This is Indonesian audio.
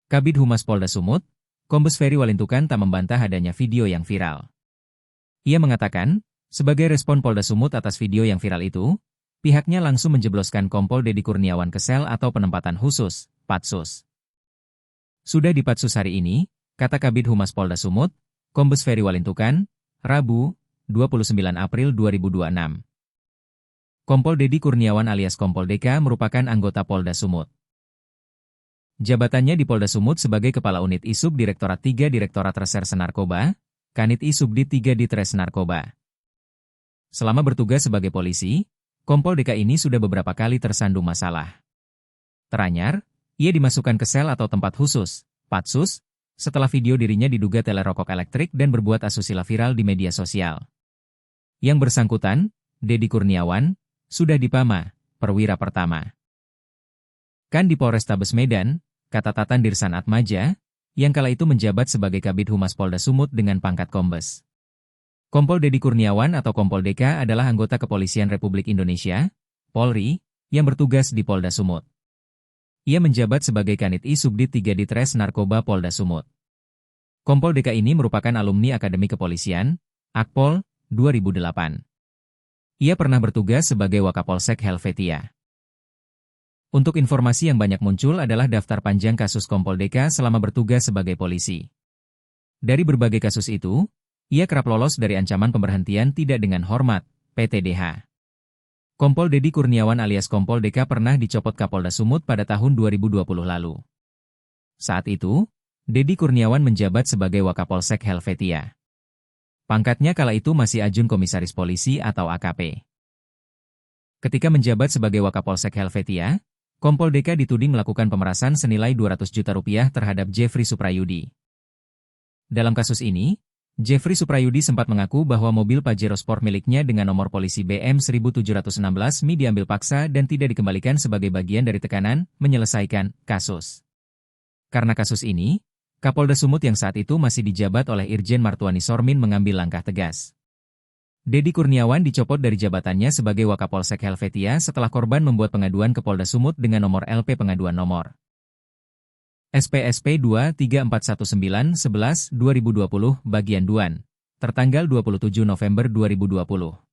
Kabid Humas Polda Sumut, Kombes Ferry Walintukan tak membantah adanya video yang viral. Ia mengatakan, sebagai respon Polda Sumut atas video yang viral itu, pihaknya langsung menjebloskan Kompol Dedi Kurniawan ke sel atau penempatan khusus, Patsus. Sudah di Patsus hari ini, kata Kabid Humas Polda Sumut, Kombes Ferry Walintukan, Rabu, 29 April 2026. Kompol Dedi Kurniawan alias Kompol DK merupakan anggota Polda Sumut. Jabatannya di Polda Sumut sebagai Kepala Unit Isub Direktorat 3 Direktorat Reserse Narkoba, Kanit Isubdit 3 Ditres Narkoba. Selama bertugas sebagai polisi, Kompol DK ini sudah beberapa kali tersandung masalah. Teranyar, ia dimasukkan ke sel atau tempat khusus, Patsus, setelah video dirinya diduga telerokok elektrik dan berbuat asusila viral di media sosial. Yang bersangkutan, Dedi Kurniawan, sudah dipama, perwira pertama. Kan di Polrestabes Medan, kata Tatan Dirsan Atmaja, yang kala itu menjabat sebagai Kabid Humas Polda Sumut dengan pangkat Kombes. Kompol Dedi Kurniawan atau Kompol DK adalah anggota Kepolisian Republik Indonesia, Polri, yang bertugas di Polda Sumut. Ia menjabat sebagai Kanit Isubdit 3 Ditres Narkoba Polda Sumut. Kompol DK ini merupakan alumni Akademi Kepolisian, Akpol, 2008. Ia pernah bertugas sebagai Wakapolsek Helvetia. Untuk informasi yang banyak muncul adalah daftar panjang kasus Kompol DK selama bertugas sebagai polisi. Dari berbagai kasus itu, ia kerap lolos dari ancaman pemberhentian tidak dengan hormat, PTDH. Kompol Dedi Kurniawan alias Kompol DK pernah dicopot Kapolda Sumut pada tahun 2020 lalu. Saat itu, Dedi Kurniawan menjabat sebagai Wakapolsek Helvetia. Pangkatnya kala itu masih ajun komisaris polisi atau AKP. Ketika menjabat sebagai Wakapolsek Helvetia, Kompol DK dituding melakukan pemerasan senilai 200 juta rupiah terhadap Jeffrey Suprayudi. Dalam kasus ini, Jeffrey Suprayudi sempat mengaku bahwa mobil Pajero Sport miliknya dengan nomor polisi BM 1716 Mi diambil paksa dan tidak dikembalikan sebagai bagian dari tekanan menyelesaikan kasus. Karena kasus ini, Kapolda Sumut yang saat itu masih dijabat oleh Irjen Martuani Sormin mengambil langkah tegas. Dedi Kurniawan dicopot dari jabatannya sebagai Wakapolsek Helvetia setelah korban membuat pengaduan ke Polda Sumut dengan nomor LP pengaduan nomor SPSP 2341911-2020 bagian Duan, tertanggal 27 November 2020.